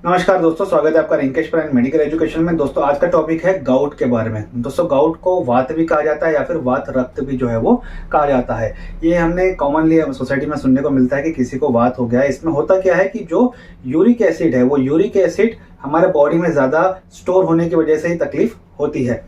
नमस्कार दोस्तों, स्वागत है आपका रिंकेश प्राइन मेडिकल एजुकेशन में। दोस्तों आज का टॉपिक है गाउट के बारे में। दोस्तों गाउट को वात भी कहा जाता है या फिर वात रक्त भी जो है वो कहा जाता है। ये हमने कॉमनली सोसाइटी में सुनने को मिलता है कि किसी को वात हो गया है। इसमें होता क्या है कि जो यूरिक एसिड है वो यूरिक एसिड हमारे बॉडी में ज़्यादा स्टोर होने की वजह से ही तकलीफ होती है।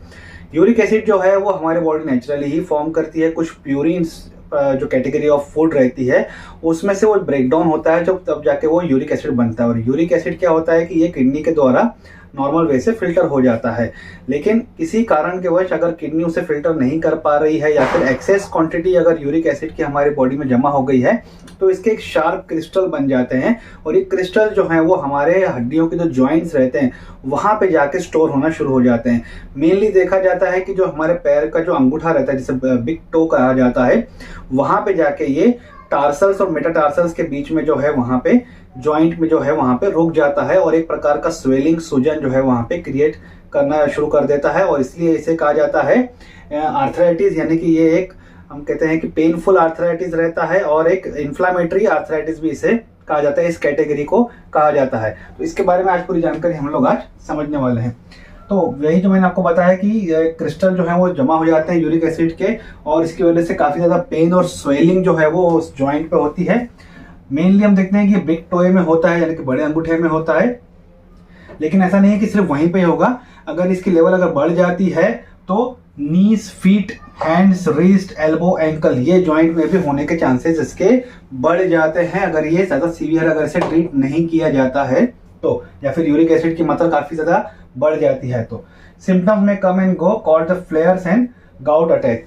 यूरिक एसिड जो है वो हमारे बॉडी नेचुरली ही फॉर्म करती है। कुछ प्यूरिन्स जो कैटेगरी ऑफ फूड रहती है उसमें से वो ब्रेक डाउन होता है, जब तब जाके वो यूरिक एसिड बनता है। और यूरिक एसिड क्या होता है कि ये किडनी के द्वारा नॉर्मल वे से फिल्टर हो जाता है, लेकिन किसी कारण के वजह अगर किडनी उसे फिल्टर नहीं कर पा रही है या फिर एक्सेस क्वांटिटी अगर यूरिक एसिड की हमारी बॉडी में जमा हो गई है तो इसके एक शार्प क्रिस्टल बन जाते हैं। और ये क्रिस्टल जो है वो हमारे हड्डियों के जो जॉइंट्स रहते हैं वहां पे जाके स्टोर होना शुरू हो जाते हैं। मेनली देखा जाता है कि जो हमारे पैर का जो अंगूठा रहता है जिसे बिग टो कहा जाता है, वहां पे जाके ये टार्सल्स और मेटाटार्सल्स के बीच में जो है वहां पे जॉइंट में जो है वहां पे रुक जाता है और एक प्रकार का स्वेलिंग सूजन जो है वहां पे क्रिएट करना शुरू कर देता है। और इसलिए इसे कहा जाता है आर्थराइटिस, यानी कि ये एक हम कहते हैं कि पेनफुल आर्थराइटिस रहता है और एक इन्फ्लामेटरी आर्थराइटिस भी इसे कहा जाता है। इस कैटेगरी को कहा जाता है। तो इसके बारे में आज पूरी जानकारी हम लोग आज समझने वाले हैं। तो वही जो मैंने आपको बताया कि क्रिस्टल जो है वो जमा हो जाते हैं यूरिक एसिड के, और इसकी वजह से काफी ज्यादा पेन और स्वेलिंग जो है वो उस जॉइंट पे होती है। मेनली हम देखते हैं कि बिग टोए में होता है, यानी कि बड़े अंगूठे में होता है, लेकिन ऐसा नहीं है कि सिर्फ वहीं पे होगा। अगर इसकी लेवल अगर बढ़ जाती है तो knees, feet, hands, wrist, elbow, ankle ये जॉइंट में भी होने के चांसेस इसके बढ़ जाते हैं अगर ये ज्यादा सीवियर अगर इसे ट्रीट नहीं किया जाता है तो, या फिर यूरिक एसिड की मात्रा काफी ज्यादा बढ़ जाती है तो। सिम्टम्स में come and go, called the फ्लेयर्स and gout attack.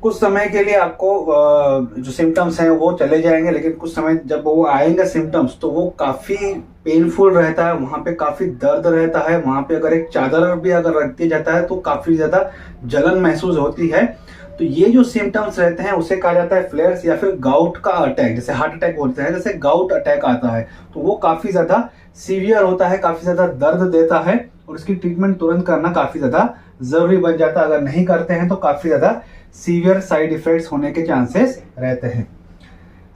कुछ समय के लिए आपको जो सिम्टम्स हैं वो चले जाएंगे, लेकिन कुछ समय जब वो आएंगे सिम्टम्स तो वो काफी पेनफुल रहता है, वहां पे काफी दर्द रहता है। वहां पे अगर एक चादर भी अगर रख दिया जाता है तो काफी ज्यादा जलन महसूस होती है। तो ये जो सिम्टम्स रहते हैं उसे कहा जाता है फ्लेयर्स या फिर गाउट का अटैक। जैसे हार्ट अटैक होता है, जैसे गाउट अटैक आता है तो वो काफी ज्यादा सीवियर होता है, काफी ज्यादा दर्द देता है और इसकी ट्रीटमेंट तुरंत करना काफी ज्यादा जरूरी बन जाता है। अगर नहीं करते हैं तो काफी ज्यादा सीवियर साइड इफेक्ट्स होने के चांसेस रहते हैं।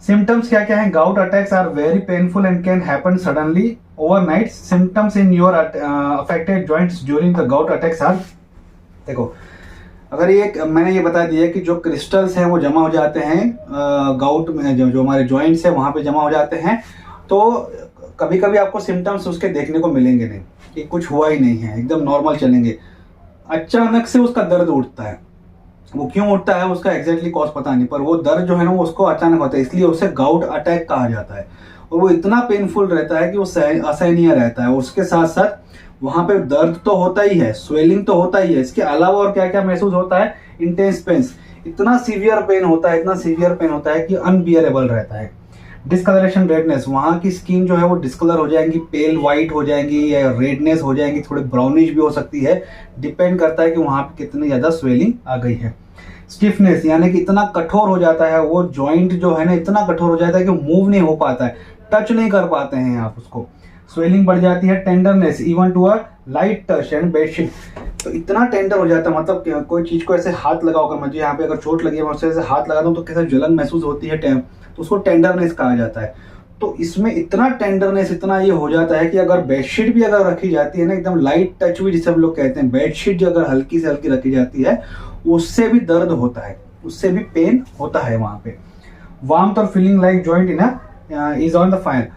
सिम्टम्स क्या क्या हैं? Gout attacks are very painful and can happen suddenly overnight. Symptoms in your affected joints during the gout attacks are, देखो अगर ये मैंने ये बता दिया कि जो क्रिस्टल्स हैं वो जमा हो जाते हैं गाउट में, जो हमारे जॉइंट्स है वहां पे जमा हो जाते हैं, तो कभी कभी आपको सिम्टम्स उसके देखने को मिलेंगे नहीं कि कुछ हुआ ही नहीं है, एकदम नॉर्मल चलेंगे। अचानक से उसका दर्द उठता है। वो क्यों उठता है उसका एग्जैक्टली कॉज पता नहीं, पर वो दर्द जो है ना वो उसको अचानक होता है, इसलिए उसे गाउट अटैक कहा जाता है। और वो इतना पेनफुल रहता है कि वो असहनीय रहता है। उसके साथ साथ वहां पे दर्द तो होता ही है, स्वेलिंग तो होता ही है, इसके अलावा और क्या क्या महसूस होता है? इंटेंस पेन, इतना सीवियर पेन होता है, इतना सीवियर पेन होता है कि अनबियरेबल रहता है। डिस्कलरेशन, रेडनेस, वहां की स्किन जो है वो डिस्कलर हो जाएंगी, पेल व्हाइट हो जाएंगी या रेडनेस हो जाएंगी, थोड़ी ब्राउनिश भी हो सकती है, डिपेंड करता है कि वहां पे कितनी ज्यादा स्वेलिंग आ गई है। स्टिफनेस, यानी कि इतना कठोर हो जाता है वो जॉइंट जो है ना, इतना कठोर हो जाता है कि मूव नहीं हो पाता है, टच नहीं कर पाते हैं आप उसको। स्वेलिंग बढ़ जाती है। Tenderness, even to a light touch and bedsheet, तो इतना टेंडर हो जाता है, मतलब कोई चीज को ऐसे हाथ लगाओ, मुझे यहाँ पे अगर चोट लगी है मैं उससे ऐसे हाथ लगाता हूँ तो कैसे जलन महसूस होती है, तो उसको टेंडरनेस कहा जाता है। तो इसमें इतना टेंडरनेस, इतना ये हो जाता है कि अगर बेडशीट भी अगर रखी जाती है ना, एकदम लाइट टच भी जिसे हम लोग कहते हैं, बेडशीट जो अगर हल्की से हल्की रखी जाती है उससे भी दर्द होता है, उससे भी पेन होता है वहां पे। वार्मथ और feeling like joint is on the fire,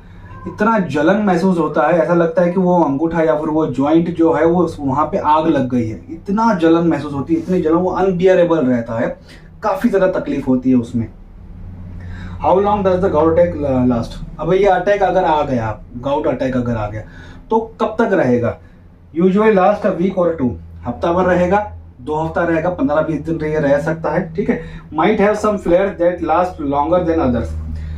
इतना जलन महसूस होता है, ऐसा लगता है कि वो अंगूठा या फिर वो जॉइंट जो है वो वहां पे आग लग गई है, इतना जलन महसूस होती है, इतनी जलन, वो अनबियरेबल रहता है, काफी ज्यादा तकलीफ होती है उसमें। How long does the gout attack last? अब ये अटैक अगर आ गया, गाउट अटैक अगर आ गया तो कब तक रहेगा? यूजुअली लास्ट अ वीक और 2, हफ्ता भर रहेगा, 2 हफ्ता रहेगा, 15-20 दिन रह सकता है, ठीक है। Might have some flare that last longer than others.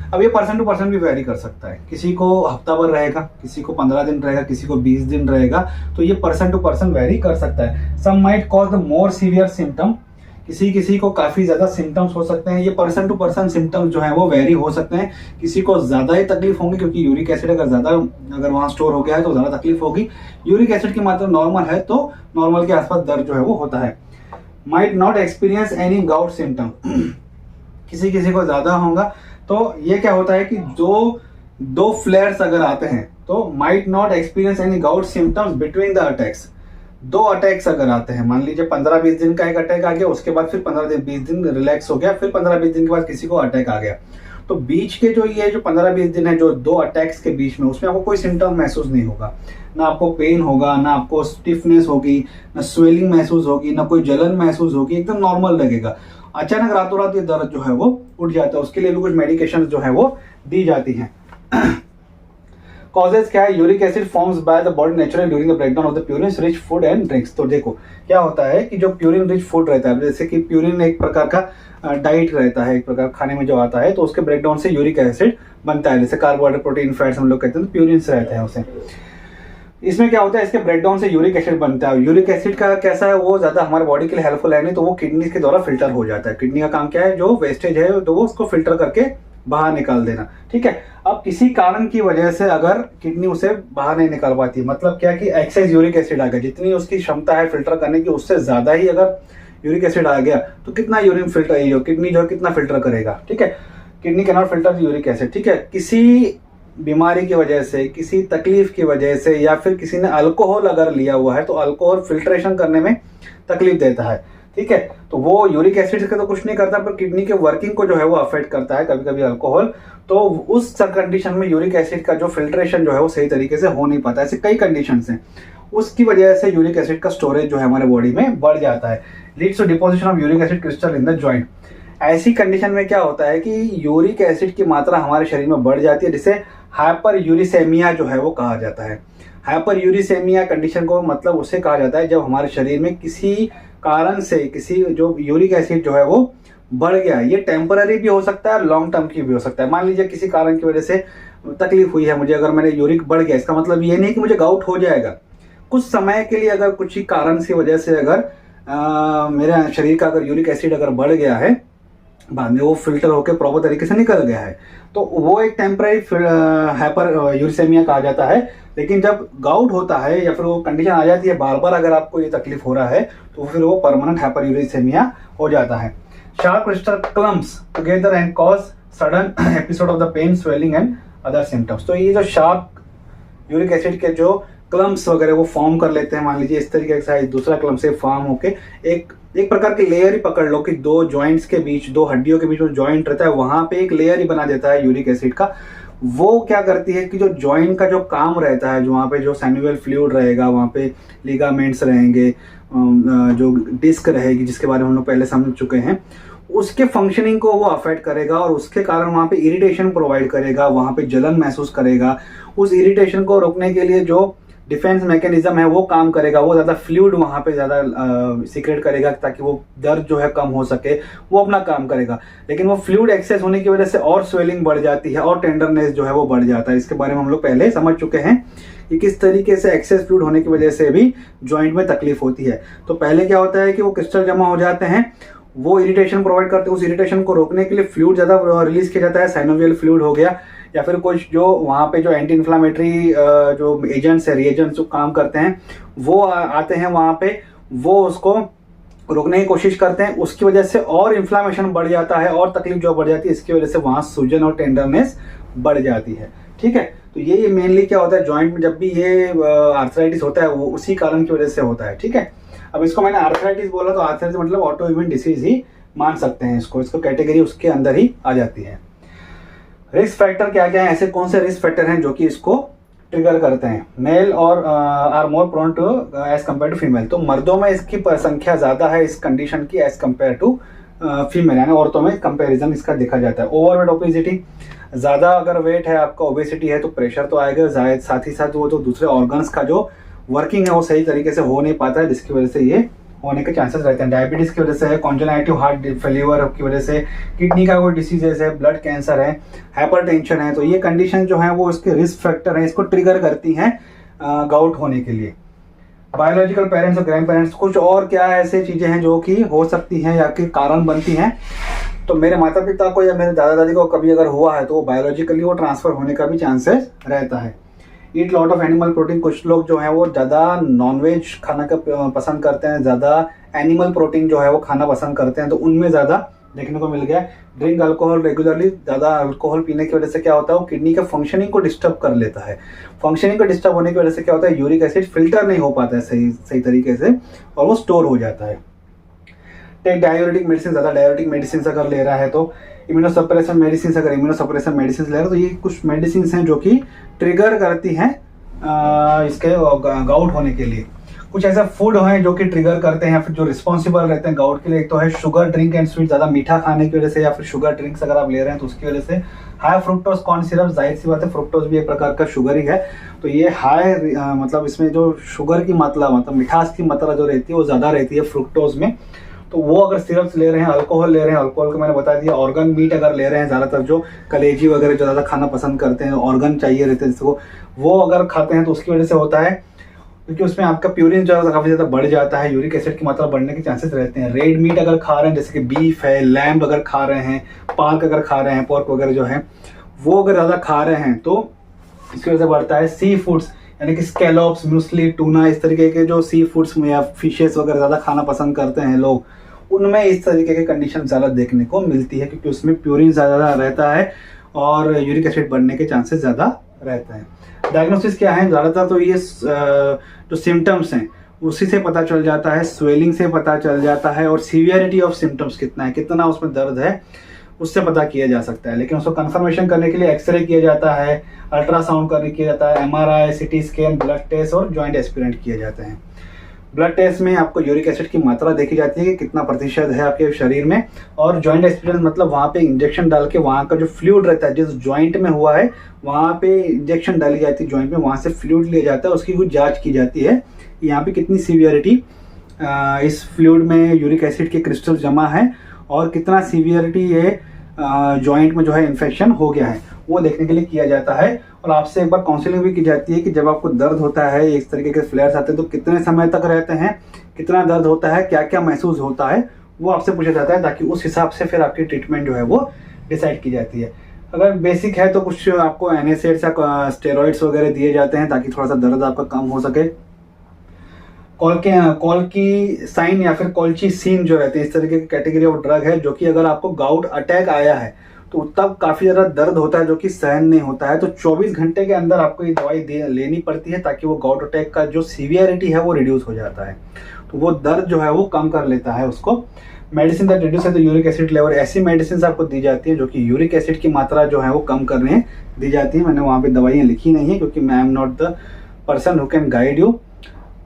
अब ये पर्सन टू पर्सन भी वेरी कर सकता है, किसी को हफ्ता भर रहेगा, किसी को 15 दिन रहेगा, किसी को 20 दिन रहेगा, तो ये पर्सन टू पर्सन वेरी कर सकता है। Some might cause the more severe symptom, किसी को काफी ज्यादा सिम्टम्स हो सकते हैं। ये पर्सन टू पर्सन सिम्टम्स जो है वो वेरी हो सकते हैं, किसी को ज्यादा ही तकलीफ होंगी क्योंकि यूरिक एसिड अगर वहां स्टोर हो गया है तो ज्यादा तकलीफ होगी। यूरिक एसिड की मात्रा नॉर्मल है तो नॉर्मल के आसपास दर्द जो है वो होता है। Might not experience any gout symptom, किसी को ज्यादा होगा। तो ये क्या होता है कि दो फ्लेयर्स अगर आते हैं तो might not experience any gout symptoms between the attacks. 2 attacks अगर आते हैं, मान लीजिए 15-20 दिन का एक अटैक आ गया, उसके बाद फिर 15-20 दिन रिलैक्स हो गया, फिर 15-20 दिन के बाद किसी को अटैक आ गया, तो बीच के जो ये जो 15-20 दिन है जो 2 अटैक्स के बीच में, उसमें आपको कोई सिम्टम महसूस नहीं होगा, ना आपको पेन होगा, ना आपको स्टिफनेस होगी, ना स्वेलिंग महसूस होगी, ना कोई जलन महसूस होगी, एकदम नॉर्मल लगेगा। अचानक रातों रात ये दर्द जो है वो उठ जाता है, उसके लिए भी कुछ मेडिकेशन जो है वो दी जाती हैं। कॉजेज क्या है? Uric acid forms by the body naturally during the breakdown of the purine rich food and drinks. तो देखो क्या होता है कि जो प्यूरिन रिच फूड रहता है, जैसे कि प्यूरिन एक प्रकार का डाइट रहता है, एक प्रकार खाने में जो आता है, तो उसके ब्रेकडाउन से यूरिक एसिड बनता है, जैसे कार्बोहाइड्रेट, प्रोटीन, फैट्स हम लोग कहते हैं, तो प्यूरिन्स रहते हैं उसे। इसमें क्या होता है, इसके ब्रेकडाउन से यूरिक एसिड बनता है। यूरिक एसिड का कैसा है, वो ज्यादा हमारे बॉडी के लिए हेल्पफुल है नहीं, तो वो किडनी के द्वारा फिल्टर हो जाता है। किडनी का काम क्या है, जो वेस्टेज है तो वो उसको फिल्टर करके बाहर निकाल देना, ठीक है। अब किसी कारण की वजह से अगर किडनी उसे बाहर नहीं निकाल पाती, मतलब क्या कि एक्सेस यूरिक एसिड आ गया, जितनी उसकी क्षमता है फिल्टर करने की उससे ज्यादा ही अगर यूरिक एसिड आ गया, तो कितना यूरिन फिल्टर, किडनी जो है कितना फिल्टर करेगा, ठीक है। Kidney can not filter uric acid, ठीक है। किसी बीमारी की वजह से, किसी तकलीफ की वजह से, या फिर किसी ने अल्कोहल अगर लिया हुआ है, तो अल्कोहल फिल्ट्रेशन करने में तकलीफ देता है, ठीक है। तो वो यूरिक एसिड का तो कुछ नहीं करता, पर किडनी के वर्किंग को जो है वो अफेक्ट करता है कभी कभी अल्कोहल। तो उस कंडीशन में यूरिक एसिड का जो फिल्ट्रेशन जो है वो सही तरीके से हो नहीं पाता। ऐसे कई कंडीशन हैं, उसकी वजह से यूरिक एसिड का स्टोरेज जो है हमारे बॉडी में बढ़ जाता है। Leads to deposition of uric acid crystal in the joint. ऐसी कंडीशन में क्या होता है कि यूरिक एसिड की मात्रा हमारे शरीर में बढ़ जाती है, जिसे हाइपर यूरिसेमिया जो है वो कहा जाता है। हाइपर यूरिसेमिया कंडीशन को मतलब उससे कहा जाता है जब हमारे शरीर में किसी कारण से किसी जो यूरिक एसिड जो है वो बढ़ गया। ये टेम्पररी भी हो सकता है, लॉन्ग टर्म की भी हो सकता है। मान लीजिए किसी कारण की वजह से तकलीफ हुई है मुझे, अगर मैंने यूरिक बढ़ गया, इसका मतलब ये नहीं कि मुझे गाउट हो जाएगा। कुछ समय के लिए अगर कुछ ही कारण की वजह से अगर मेरे शरीर का अगर यूरिक एसिड अगर बढ़ गया है, बाद में वो फिल्टर होकर प्रॉपर तरीके से निकल गया है, तो वो एक टेम्पररी हाइपर यूरिसेमिया कहा जाता है। लेकिन जब गाउट होता है या फिर वो कंडीशन आ जाती है बार बार, अगर आपको ये तकलीफ हो रहा है, तो फिर वो परमानेंट हाइपर यूरिसेमिया हो जाता है। Sharp crystal clumps together and cause sudden episode of the pain, swelling and other symptoms. तो ये जो शार्प यूरिक एसिड के जो क्लम्प्स वगैरह वो फॉर्म कर लेते हैं, मान लीजिए इस तरीके से दूसरा क्लम्प से फॉर्म होके एक प्रकार की लेयर ही पकड़ लो कि 2 जॉइंट्स के बीच, 2 हड्डियों के बीच जो जॉइंट रहता है वहां पे एक लेयर ही बना देता है यूरिक एसिड का। वो क्या करती है कि जो जॉइंट का जो काम रहता है, जो वहाँ पे जो सैनुअल फ्लूइड रहेगा, वहाँ पे लिगामेंट्स रहेंगे, जो डिस्क रहेगी जिसके बारे में हम लोग पहले समझ चुके हैं, उसके फंक्शनिंग को वो अफेक्ट करेगा और उसके कारण वहाँ पे इरिटेशन प्रोवाइड करेगा, वहाँ पे जलन महसूस करेगा। उस इरिटेशन को रोकने के लिए जो डिफेंस मैकेनिज्म है वो काम करेगा, वो ज़्यादा फ्लूइड वहाँ पे ज़्यादा सीक्रेट करेगा ताकि वो दर्द जो है कम हो सके, वो अपना काम करेगा। लेकिन वो फ्लूइड एक्सेस होने की वजह से और स्वेलिंग बढ़ जाती है और टेंडरनेस जो है वो बढ़ जाता है। इसके बारे में हम लोग पहले समझ चुके हैं कि किस तरीके से एक्सेस फ्लूइड होने की वजह से भी जॉइंट में तकलीफ होती है। तो पहले क्या होता है कि वो क्रिस्टल जमा हो जाते हैं, वो इरिटेशन प्रोवाइड करते हैं। उस इरिटेशन को रोकने के लिए फ्लूइड ज़्यादा रिलीज किया जाता है, साइनोवियल फ्लूइड हो गया, या फिर कुछ जो वहाँ पे जो एंटी इन्फ्लामेटरी जो एजेंट्स है, रिएजेंट्स जो काम करते हैं, वो आते हैं वहाँ पे, वो उसको रोकने की कोशिश करते हैं। उसकी वजह से और इन्फ्लामेशन बढ़ जाता है और तकलीफ जो बढ़ जाती है, इसकी वजह से वहाँ सूजन और टेंडरनेस बढ़ जाती है, ठीक है। तो ये मेनली क्या होता है जॉइंट में जब भी ये आर्थराइटिस होता है, वो उसी कारण की वजह से होता है, ठीक है। अब इसको मैंने आर्थराइटिस बोला, तो आर्थराइटिस मतलब ऑटो इम्यून डिसीज ही मान सकते हैं इसको कैटेगरी उसके अंदर ही आ जाती है। रिस्क फैक्टर क्या क्या है, ऐसे कौन से रिस्क फैक्टर हैं जो कि इसको ट्रिगर करते हैं? मेल और are more prone to as compare to female. तो मर्दों में इसकी संख्या ज्यादा है इस कंडीशन की एज कम्पेयर टू फीमेल, यानी औरतों में कंपैरिजन इसका देखा जाता है। ओवरवेट ओबेसिटी, ज्यादा अगर वेट है आपका, ओबेसिटी है, तो प्रेशर तो आएगा, साथ ही साथ वो तो दूसरे ऑर्गन्स का जो वर्किंग है वो सही तरीके से हो नहीं पाता है, जिसकी वजह से ये होने के चांसेस रहते हैं। डायबिटीज की वजह से है, कॉन्जेनाइटिव हार्ट फेल्यूर की वजह से, किडनी का कोई डिसीजेस है, ब्लड कैंसर है, हाइपरटेंशन है, तो ये कंडीशन जो है वो इसके रिस्क फैक्टर है, इसको ट्रिगर करती हैं गाउट होने के लिए। बायोलॉजिकल पेरेंट्स और ग्रैंड पेरेंट्स, कुछ और क्या ऐसे चीजें हैं जो कि हो सकती हैं या कि कारण बनती हैं? तो मेरे माता पिता को या मेरे दादा दादी को कभी अगर हुआ है तो वो बायोलॉजिकली वो ट्रांसफर होने का भी चांसेस रहता है। Eat lot of animal protein, कुछ लोग जो है वो ज़्यादा नॉनवेज खाना का पसंद करते हैं, ज़्यादा एनिमल प्रोटीन जो है वो खाना पसंद करते हैं, तो उनमें ज़्यादा देखने को मिल गया। ड्रिंक अल्कोहल रेगुलरली, ज़्यादा अल्कोहल पीने की वजह से क्या होता है, वो किडनी के फंक्शनिंग को डिस्टर्ब कर लेता है। फंक्शनिंग को डिस्टर्ब होने की वजह से क्या होता है, यूरिक एसिड फिल्टर नहीं हो पाता है सही तरीके से और वो स्टोर हो जाता है। टेक डायूरेटिक मेडिसिन, ज़्यादा डायूरेटिक मेडिसिन अगर ले रहा है तो, इम्यूनोसप्रेशन मेडिसिन, अगर इम्यूनोसप्रेशन मेडिसिन ले रहा है तो ये कुछ मेडिसिन हैं जो कि ट्रिगर करती हैं इसके गाउट होने के लिए। कुछ ऐसा फूड हैं जो कि ट्रिगर करते हैं, फिर जो रिस्पॉन्सिबल रहते हैं गाउट के लिए। एक तो है शुगर ड्रिंक एंड स्वीट, ज़्यादा मीठा खाने की वजह से या फिर शुगर ड्रिंक्स अगर आप ले रहे हैं तो उसकी वजह से। हाई फ्रुक्टोज कॉर्न सिरप, जाहिर सी बात है फ्रुक्टोज भी एक प्रकार का शुगर ही है, तो ये हाई मतलब इसमें जो शुगर की मात्रा, मतलब मिठास की मात्रा जो रहती है वो ज़्यादा रहती है फ्रुक्टोज में। तो वो अगर सिरप्स ले रहे हैं, अल्कोहल ले रहे हैं, अल्कोहल को मैंने बता दिया। ऑर्गन मीट अगर ले रहे हैं, ज़्यादातर जो कलेजी वगैरह जो ज़्यादा खाना पसंद करते हैं, ऑर्गन चाहिए रहते हैं जिसको, वो अगर खाते हैं तो उसकी वजह से होता है क्योंकि उसमें आपका प्यूरिन जो है काफ़ी ज़्यादा बढ़ जाता है, यूरिक एसिड की मात्रा बढ़ने के चांसेस रहते हैं। रेड मीट अगर खा रहे हैं, जैसे कि बीफ है, लैम्ब अगर खा रहे हैं, पार्क अगर खा रहे हैं, पोर्क वगैरह जो है वो अगर ज़्यादा खा रहे हैं तो इसकी वजह से बढ़ता है। सी फूड्स यानी कि स्कैलोप्स, म्यूसली, टूना, इस तरीके के जो सी फूड्स में या फिशेस वगैरह ज़्यादा खाना पसंद करते हैं लोग, उनमें इस तरीके की कंडीशन ज़्यादा देखने को मिलती है क्योंकि उसमें प्यूरिन ज़्यादा रहता है और यूरिक एसिड बढ़ने के चांसेस ज़्यादा रहते हैं। डायग्नोसिस क्या है, ज़्यादातर तो ये जो सिम्टम्स हैं उसी से पता चल जाता है, स्वेलिंग से पता चल जाता है और सीवियरिटी ऑफ सिम्टम्स कितना है, कितना उसमें दर्द है, उससे पता किया जा सकता है। लेकिन उसको कंफर्मेशन करने के लिए एक्सरे किया जाता है, अल्ट्रासाउंड करने किया जाता है, MRI, CT scan, blood test और जॉइंट एक्सपेरिमेंट किए जाते हैं। ब्लड टेस्ट में आपको यूरिक एसिड की मात्रा देखी जाती है कि कितना प्रतिशत है आपके शरीर में, और जॉइंट एक्सपीरियंस मतलब वहाँ पे इंजेक्शन डाल के वहाँ का जो फ्लूइड रहता है जिस जॉइंट में हुआ है वहाँ पे इंजेक्शन डाली जाती है जॉइंट में, वहाँ से फ्लूइड लिया जाता है, उसकी कुछ जांच की जाती है यहाँ पे कितनी सीवियरिटी इस फ्लूइड में यूरिक एसिड के क्रिस्टल जमा है और कितना सीवियरिटी ये जॉइंट में जो है इन्फेक्शन हो गया है, वो देखने के लिए किया जाता है। और आपसे एक बार काउंसलिंग भी की जाती है कि जब आपको दर्द होता है, इस तरीके के फ्लेयर्स आते हैं तो कितने समय तक रहते हैं, कितना दर्द होता है, क्या क्या महसूस होता है, वो आपसे पूछा जाता है ताकि उस हिसाब से फिर आपकी ट्रीटमेंट जो है वो डिसाइड की जाती है। अगर बेसिक है तो कुछ आपको एनएसएड्स या स्टेरॉइड्स वगैरह दिए जाते हैं ताकि थोड़ा सा दर्द आपका कम हो सके। कॉल्चिसाइन या फिर कॉल्चिसिन जो रहते हैं, इस तरीके की कैटेगरी ऑफ ड्रग है जो कि अगर आपको गाउट अटैक आया है तो तब काफ़ी ज़्यादा दर्द होता है जो कि सहन नहीं होता है, तो 24 घंटे के अंदर आपको ये दवाई लेनी पड़ती है ताकि वो गाउट अटैक का जो सीवियरिटी है वो रिड्यूस हो जाता है, तो वो दर्द जो है वो कम कर लेता है उसको। Medicine that reduce the uric acid level, ऐसी मेडिसिन आपको दी जाती है जो कि यूरिक एसिड की मात्रा जो है वो कम करने दी जाती है। मैंने वहाँ पे दवाइयाँ लिखी नहीं है क्योंकि मैं am not the person who can guide you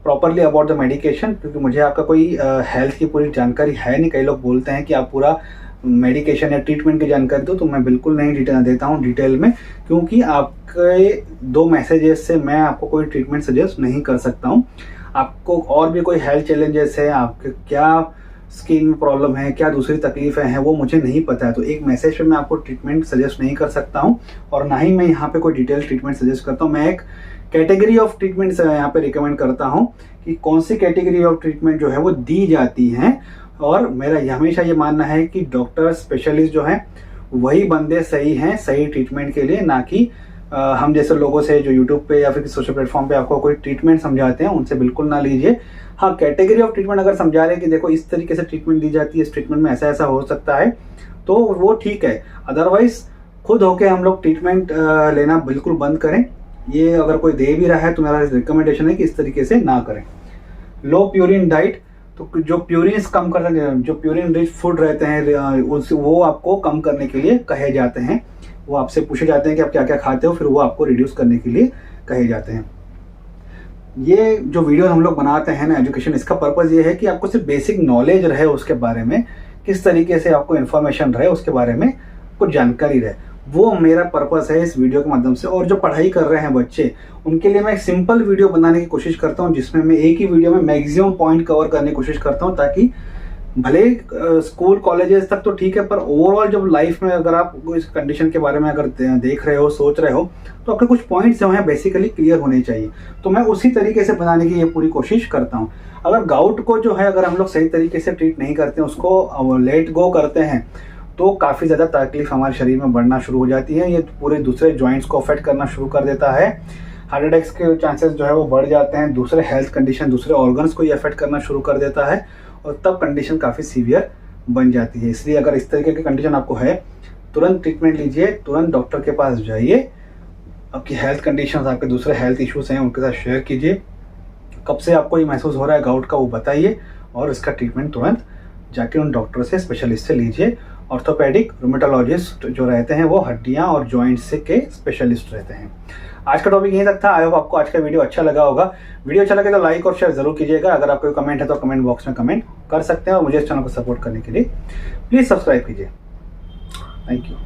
properly about the medication, क्योंकि मुझे आपका कोई हेल्थ की पूरी जानकारी है नहीं। कई लोग बोलते हैं कि आप पूरा मेडिकेशन या ट्रीटमेंट की जानकारी दो, तो मैं बिल्कुल नहीं देता हूँ डिटेल में, क्योंकि आपके 2 मैसेजेस से मैं आपको कोई ट्रीटमेंट सजेस्ट नहीं कर सकता हूँ। आपको और भी कोई हेल्थ चैलेंजेस है, आपके क्या स्किन में प्रॉब्लम है, क्या दूसरी तकलीफें हैं, वो मुझे नहीं पता है, तो एक मैसेज पे मैं आपको ट्रीटमेंट सजेस्ट नहीं कर सकता हूँ और ना ही मैं यहाँ पे कोई डिटेल ट्रीटमेंट सजेस्ट करता हूँ। मैं एक कैटेगरी ऑफ ट्रीटमेंट्स यहाँ पे रिकमेंड करता हूँ कि कौन सी कैटेगरी ऑफ ट्रीटमेंट जो है वो दी जाती हैं, और मेरा हमेशा ये मानना है कि डॉक्टर स्पेशलिस्ट जो हैं वही बंदे सही हैं सही ट्रीटमेंट के लिए, ना कि हम जैसे लोगों से जो यूट्यूब पे या फिर सोशल प्लेटफॉर्म पे आपको कोई ट्रीटमेंट समझाते हैं उनसे बिल्कुल ना लीजिए। हाँ, कैटेगरी ऑफ ट्रीटमेंट अगर समझा रहे हैं कि देखो इस तरीके से ट्रीटमेंट दी जाती है, इस ट्रीटमेंट में ऐसा ऐसा हो सकता है, तो वो ठीक है। अदरवाइज खुद होके हम लोग ट्रीटमेंट लेना बिल्कुल बंद करें। ये अगर कोई दे भी रहा है तो मेरा रिकमेंडेशन है कि इस तरीके से ना करें। लो प्यूरिन डाइट, तो जो प्यूरिन कम कर सकते हैं, जो प्यूरिन रिच फूड रहते हैं वो आपको कम करने के लिए कहे जाते हैं। वो आपसे पूछे जाते हैं कि आप क्या क्या खाते हो, फिर वो आपको रिड्यूस करने के लिए कहे जाते हैं। ये जो वीडियो हम लोग बनाते हैं ना एजुकेशन, इसका पर्पज़ ये है कि आपको सिर्फ बेसिक नॉलेज रहे उसके बारे में, किस तरीके से आपको इन्फॉर्मेशन रहे उसके बारे में कुछ जानकारी रहे, वो मेरा पर्पस है इस वीडियो के माध्यम से। और जो पढ़ाई कर रहे हैं बच्चे, उनके लिए मैं एक सिंपल वीडियो बनाने की कोशिश करता हूं जिसमें मैं एक ही वीडियो में मैक्सिमम पॉइंट कवर करने की कोशिश करता हूं, ताकि भले स्कूल कॉलेजेस तक तो ठीक है, पर ओवरऑल जब लाइफ में अगर आप इस कंडीशन के बारे में अगर देख रहे हो, सोच रहे हो, तो आपके कुछ पॉइंट्स जो हैं बेसिकली क्लियर होने चाहिए। तो मैं उसी तरीके से बनाने की ये पूरी कोशिश करता हूँ। अगर गाउट को जो है अगर हम लोग सही तरीके से ट्रीट नहीं करते हैं, उसको लेट गो करते हैं, तो काफ़ी ज़्यादा तकलीफ हमारे शरीर में बढ़ना शुरू हो जाती है। ये पूरे दूसरे जॉइंट्स को अफेक्ट करना शुरू कर देता है। हार्ट अटैक्स के चांसेस जो है वो बढ़ जाते हैं। दूसरे हेल्थ कंडीशन, दूसरे ऑर्गन्स को ये अफेक्ट करना शुरू कर देता है और तब कंडीशन काफ़ी सीवियर बन जाती है। इसलिए अगर इस तरीके की कंडीशन आपको है, तुरंत ट्रीटमेंट लीजिए, तुरंत डॉक्टर के पास जाइए। आपकी हेल्थ कंडीशंस, आपके दूसरे हेल्थ इश्यूज हैं, उनके साथ शेयर कीजिए। कब से आपको ये महसूस हो रहा है गाउट का, वो बताइए, और इसका ट्रीटमेंट तुरंत जाके उन डॉक्टर से, स्पेशलिस्ट से लीजिए। ऑर्थोपेडिक, रूमेटोलॉजिस्ट जो रहते हैं वो हड्डियां और जॉइंट्स से के स्पेशलिस्ट रहते हैं। आज का टॉपिक यहीं तक था। आई होप आपको आज का वीडियो अच्छा लगा होगा। वीडियो अच्छा लगे तो लाइक और शेयर जरूर कीजिएगा। अगर आपको कमेंट है तो कमेंट बॉक्स में कमेंट कर सकते हैं, और मुझे इस चैनल को सपोर्ट करने के लिए प्लीज़ सब्सक्राइब कीजिए। Thank you.